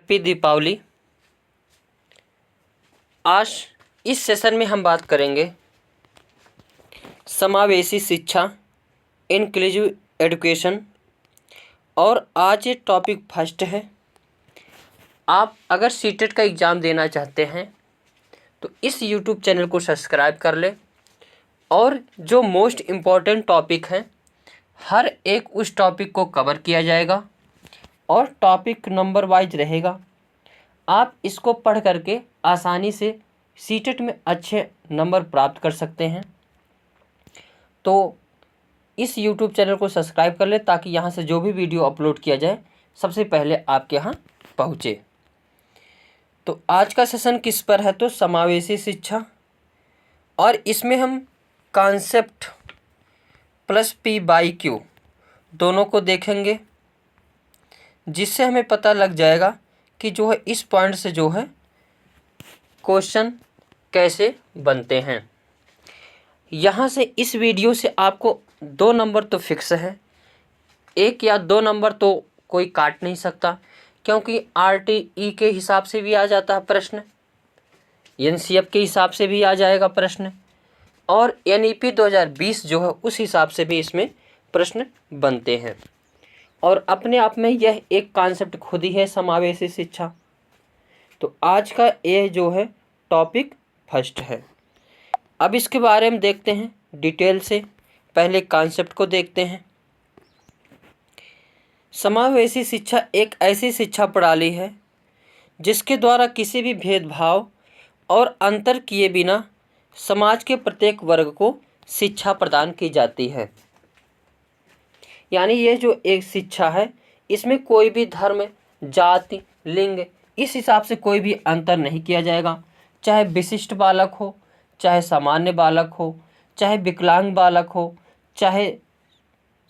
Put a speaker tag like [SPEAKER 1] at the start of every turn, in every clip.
[SPEAKER 1] Happy Deepawali. आज इस session में हम बात करेंगे समावेशी शिक्षा, इंक्लूसिव एजुकेशन। और आज ये टॉपिक फर्स्ट है। आप अगर सीटेट का एग्ज़ाम देना चाहते हैं तो इस यूट्यूब चैनल को सब्सक्राइब कर लें और जो मोस्ट इम्पॉर्टेंट टॉपिक हैं हर एक उस टॉपिक को कवर किया जाएगा और टॉपिक नंबर वाइज रहेगा। आप इसको पढ़ करके आसानी से सीटेट में अच्छे नंबर प्राप्त कर सकते हैं। तो इस यूट्यूब चैनल को सब्सक्राइब कर लें ताकि यहाँ से जो भी वीडियो अपलोड किया जाए सबसे पहले आपके यहाँ पहुँचे। तो आज का सेशन किस पर है? तो समावेशी शिक्षा, और इसमें हम कॉन्सेप्ट प्लस P/Q दोनों को देखेंगे, जिससे हमें पता लग जाएगा कि जो है इस पॉइंट से जो है क्वेश्चन कैसे बनते हैं। यहाँ से इस वीडियो से आपको 2 नंबर तो फिक्स है, 1 या 2 नंबर तो कोई काट नहीं सकता, क्योंकि RTE के हिसाब से भी आ जाता है प्रश्न, NCF के हिसाब से भी आ जाएगा प्रश्न, और NEP 2020 जो है उस हिसाब से भी इसमें प्रश्न बनते हैं। और अपने आप में यह एक कॉन्सेप्ट खुद ही है समावेशी शिक्षा। तो आज का ये जो है टॉपिक फर्स्ट है। अब इसके बारे में देखते हैं डिटेल से। पहले कॉन्सेप्ट को देखते हैं। समावेशी शिक्षा एक ऐसी शिक्षा प्रणाली है जिसके द्वारा किसी भी भेदभाव और अंतर किए बिना समाज के प्रत्येक वर्ग को शिक्षा प्रदान की जाती है। यानी ये जो एक शिक्षा है इसमें कोई भी धर्म, जाति, लिंग इस हिसाब से कोई भी अंतर नहीं किया जाएगा। चाहे विशिष्ट बालक हो, चाहे सामान्य बालक हो, चाहे विकलांग बालक हो, चाहे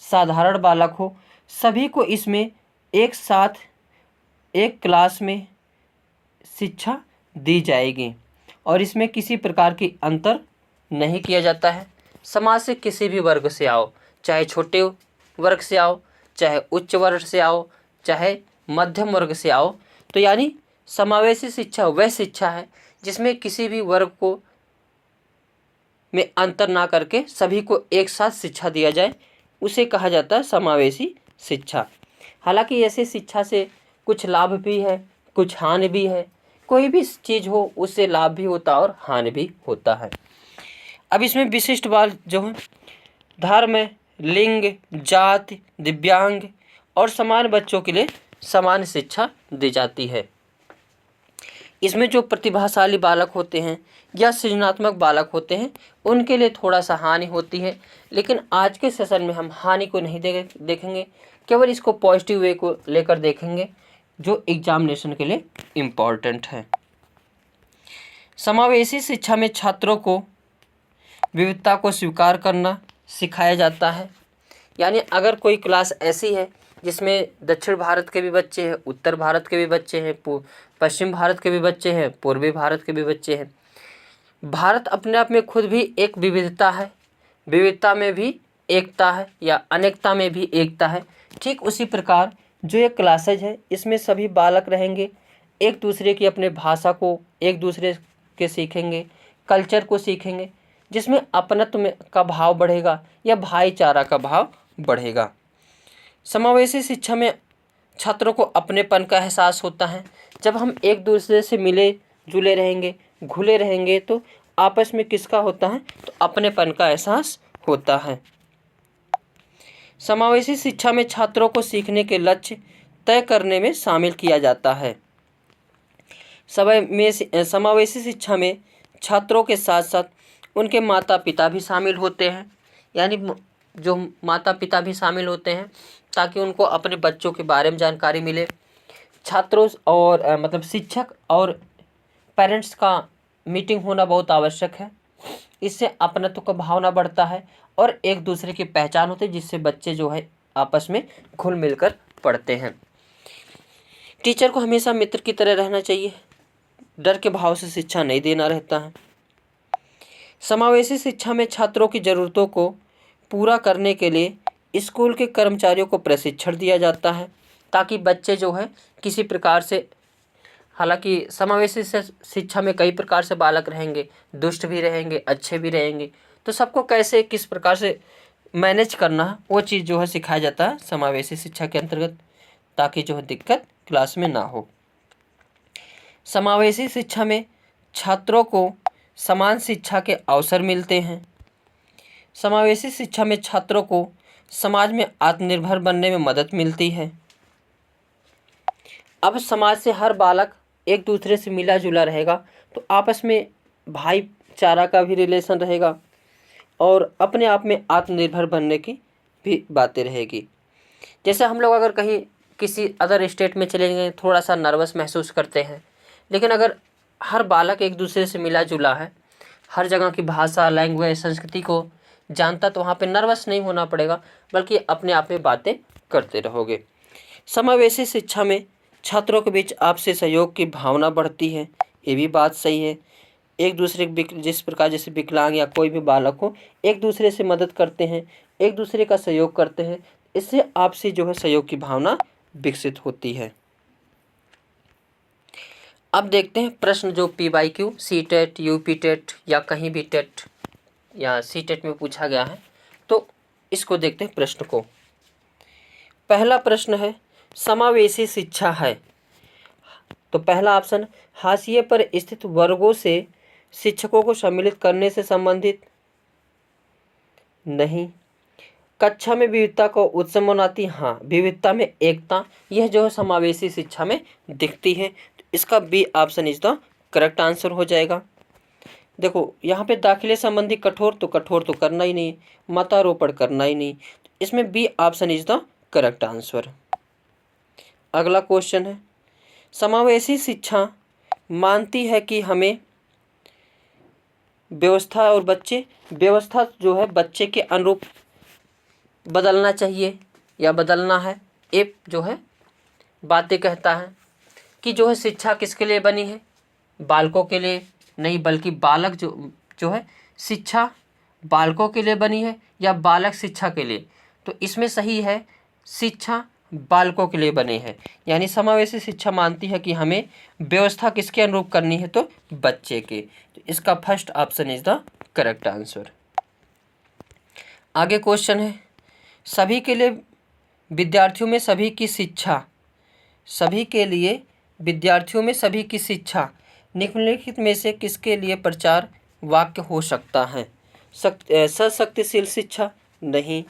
[SPEAKER 1] साधारण बालक हो, सभी को इसमें एक साथ एक क्लास में शिक्षा दी जाएगी और इसमें किसी प्रकार की अंतर नहीं किया जाता है। समाज से किसी भी वर्ग से आओ, चाहे छोटे वर्ग से आओ, चाहे उच्च वर्ग से आओ, चाहे मध्यम वर्ग से आओ, तो यानी समावेशी शिक्षा वह शिक्षा है जिसमें किसी भी वर्ग को में अंतर ना करके सभी को एक साथ शिक्षा दिया जाए, उसे कहा जाता है समावेशी शिक्षा। हालांकि ऐसे शिक्षा से कुछ लाभ भी है, कुछ हानि भी है। कोई भी चीज़ हो उससे लाभ भी होता है और हानि भी होता है। अब इसमें विशिष्ट बात जो है धर्म, लिंग, जाति, दिव्यांग और समान बच्चों के लिए समान शिक्षा दी जाती है। इसमें जो प्रतिभाशाली बालक होते हैं या सृजनात्मक बालक होते हैं उनके लिए थोड़ा सा हानि होती है, लेकिन आज के सेशन में हम हानि को नहीं देखेंगे, केवल इसको पॉजिटिव वे को लेकर देखेंगे जो एग्जामिनेशन के लिए इम्पॉर्टेंट है। समावेशी शिक्षा में छात्रों को विविधता को स्वीकार करना सिखाया जाता है। यानी अगर कोई क्लास ऐसी है जिसमें दक्षिण भारत के भी बच्चे हैं, उत्तर भारत के भी बच्चे हैं, पश्चिम भारत के भी बच्चे हैं, पूर्वी भारत के भी बच्चे हैं। भारत अपने आप में खुद भी एक विविधता है, विविधता में भी एकता है या अनेकता में भी एकता है। ठीक उसी प्रकार जो ये क्लासेज है इसमें सभी बालक रहेंगे, एक दूसरे की अपने भाषा को एक दूसरे के सीखेंगे, कल्चर को सीखेंगे, जिसमें अपनत्व का भाव बढ़ेगा या भाईचारा का भाव बढ़ेगा। समावेशी शिक्षा में छात्रों को अपनेपन का एहसास होता है। जब हम एक दूसरे से मिले जुले रहेंगे, घुले रहेंगे, तो आपस में किसका होता है? तो अपनेपन का एहसास होता है। समावेशी शिक्षा में छात्रों को सीखने के लक्ष्य तय करने में शामिल किया जाता है। समावेशी शिक्षा में छात्रों के साथ साथ उनके माता पिता भी शामिल होते हैं। यानी जो माता पिता भी शामिल होते हैं ताकि उनको अपने बच्चों के बारे में जानकारी मिले। छात्रों और मतलब शिक्षक और पेरेंट्स का मीटिंग होना बहुत आवश्यक है। इससे अपनत्व का भावना बढ़ता है और एक दूसरे की पहचान होती है, जिससे बच्चे जो है आपस में घुल मिलकर पढ़ते हैं। टीचर को हमेशा मित्र की तरह रहना चाहिए, डर के भाव से शिक्षा नहीं देना रहता है। समावेशी शिक्षा में छात्रों की ज़रूरतों को पूरा करने के लिए स्कूल के कर्मचारियों को प्रशिक्षण दिया जाता है ताकि बच्चे जो है किसी प्रकार से हालांकि समावेशी शिक्षा में कई प्रकार से बालक रहेंगे, दुष्ट भी रहेंगे, अच्छे भी रहेंगे, तो सबको कैसे किस प्रकार से मैनेज करना है वो चीज़ जो है सिखाया जाता है समावेशी शिक्षा के अंतर्गत, ताकि जो है दिक्कत क्लास में ना हो। समावेशी शिक्षा में छात्रों को समान शिक्षा के अवसर मिलते हैं। समावेशी शिक्षा में छात्रों को समाज में आत्मनिर्भर बनने में मदद मिलती है। अब समाज से हर बालक एक दूसरे से मिला जुला रहेगा, तो आपस में भाईचारा का भी रिलेशन रहेगा और अपने आप में आत्मनिर्भर बनने की भी बातें रहेगी। जैसे हम लोग अगर कहीं किसी अदर स्टेट में चले गए, थोड़ा सा नर्वस महसूस करते हैं, लेकिन अगर हर बालक एक दूसरे से मिला जुला है, हर जगह की भाषा, लैंग्वेज, संस्कृति को जानता, तो वहाँ पे नर्वस नहीं होना पड़ेगा, बल्कि अपने आप में बातें करते रहोगे। समावेशी शिक्षा में छात्रों के बीच आपसी सहयोग की भावना बढ़ती है, ये भी बात सही है। एक दूसरे जिस प्रकार जैसे विकलांग या कोई भी बालक हो, एक दूसरे से मदद करते हैं, एक दूसरे का सहयोग करते हैं, इससे आपसी जो है सहयोग की भावना विकसित होती है। अब देखते हैं प्रश्न जो PYQ, CTET, UP टेट या कहीं भी टेट या CTET में पूछा गया है, तो इसको देखते हैं प्रश्न को। पहला प्रश्न है समावेशी शिक्षा है, तो पहला ऑप्शन हाशिए पर स्थित वर्गों से शिक्षकों को सम्मिलित करने से संबंधित, नहीं। कक्षा में विविधता को उत्सव मनाती, हाँ, विविधता में एकता, यह जो है समावेशी शिक्षा में दिखती है, तो इसका B option is the correct answer हो जाएगा। देखो यहाँ पे दाखिले संबंधी कठोर तो करना ही नहीं, मतारोपण करना ही नहीं, तो इसमें B option is the correct answer. अगला क्वेश्चन है समावेशी शिक्षा मानती है कि हमें व्यवस्था जो है बच्चे के अनुरूप बदलना चाहिए या बदलना है। एक जो है बातें कहता है कि जो है शिक्षा किसके लिए बनी है, बालकों के लिए नहीं, बल्कि बालक जो है शिक्षा बालकों के लिए बनी है या बालक शिक्षा के लिए, तो इसमें सही है शिक्षा बालकों के लिए बने हैं। यानी समावेशी शिक्षा मानती है कि हमें व्यवस्था किसके अनुरूप करनी है, तो बच्चे के, तो इसका first option is the correct answer. आगे क्वेश्चन है सभी के लिए विद्यार्थियों में सभी की शिक्षा निम्नलिखित में से किसके लिए प्रचार वाक्य हो सकता है। सशक्तिशील शिक्षा, नहीं।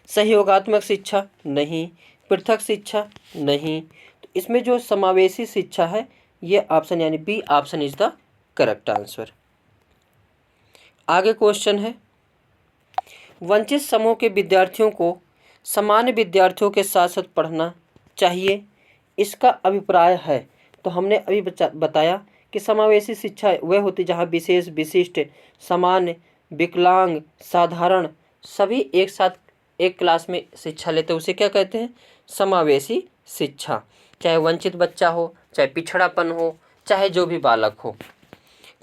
[SPEAKER 1] सहयोगात्मक शिक्षा, नहीं। पृथक शिक्षा, नहीं। तो इसमें जो समावेशी शिक्षा है ये ऑप्शन यानी B option is the correct answer. आगे क्वेश्चन है वंचित समूह के विद्यार्थियों को सामान्य विद्यार्थियों के साथ साथ पढ़ना चाहिए, इसका अभिप्राय है। तो हमने अभी बताया कि समावेशी शिक्षा वह होती जहाँ विशेष, विशिष्ट, सामान्य, विकलांग, साधारण सभी एक साथ एक क्लास में शिक्षा लेते हैं, उसे क्या कहते हैं, समावेशी शिक्षा। चाहे वंचित बच्चा हो, चाहे पिछड़ापन हो, चाहे जो भी बालक हो,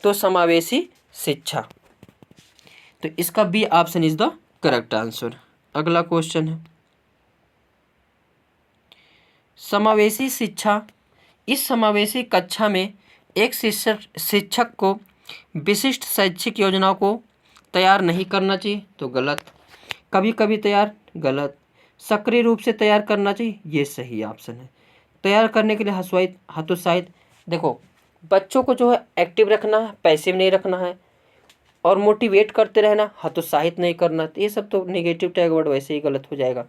[SPEAKER 1] तो समावेशी शिक्षा, तो इसका B option is the correct answer. अगला क्वेश्चन है समावेशी शिक्षा, इस समावेशी कक्षा में एक शिक्षक को विशिष्ट शैक्षिक योजनाओं को तैयार नहीं करना चाहिए, तो गलत। कभी कभी तैयार, गलत। सक्रिय रूप से तैयार करना चाहिए, ये सही ऑप्शन है। तैयार करने के लिए हतोत्साहित, देखो बच्चों को जो है एक्टिव रखना है, पैसिव नहीं रखना है, और मोटिवेट करते रहना, हतोत्साहित नहीं करना, तो ये सब तो नेगेटिव टैग वर्ड वैसे ही गलत हो जाएगा,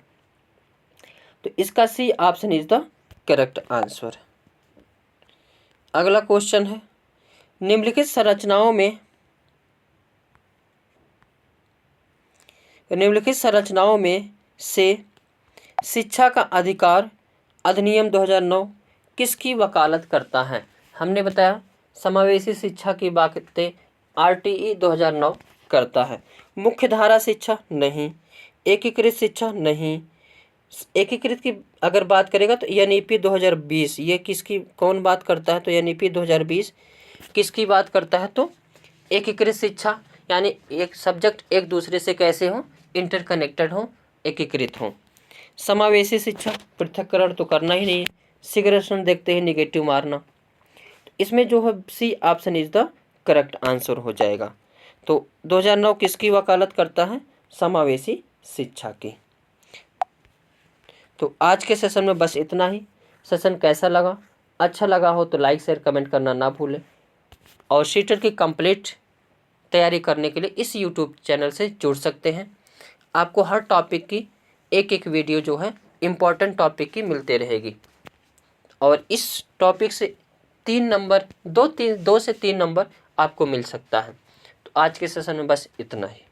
[SPEAKER 1] तो इसका C option is the correct answer. अगला क्वेश्चन है निम्नलिखित संरचनाओं में से शिक्षा का अधिकार अधिनियम 2009 किसकी वकालत करता है। हमने बताया समावेशी शिक्षा की बातें RTE 2009 करता है। मुख्य धारा शिक्षा, नहीं। एकीकृत शिक्षा, नहीं। एकीकृत की अगर बात करेगा तो NEP 2020, ये किसकी कौन बात करता है, तो NEP 2020 किसकी बात करता है, तो एकीकृत शिक्षा, यानी एक सब्जेक्ट एक दूसरे से कैसे हो, इंटरकनेक्टेड हो, एकीकृत हो। समावेशी शिक्षा, पृथक्करण तो करना ही नहीं है, सिगरेशन देखते ही निगेटिव मारना। इसमें जो है C option is the correct answer हो जाएगा। तो 2009 किसकी वकालत करता है? समावेशी शिक्षा की। तो आज के सेशन में बस इतना ही। सेशन कैसा लगा? अच्छा लगा हो तो लाइक शेयर कमेंट करना ना भूलें, और सीटेट की कंप्लीट तैयारी करने के लिए इस यूट्यूब चैनल से जुड़ सकते हैं। आपको हर टॉपिक की एक एक वीडियो जो है इम्पॉर्टेंट टॉपिक की मिलते रहेगी, और इस टॉपिक से 2 से 3 नंबर आपको मिल सकता है। तो आज के सेशन में बस इतना ही।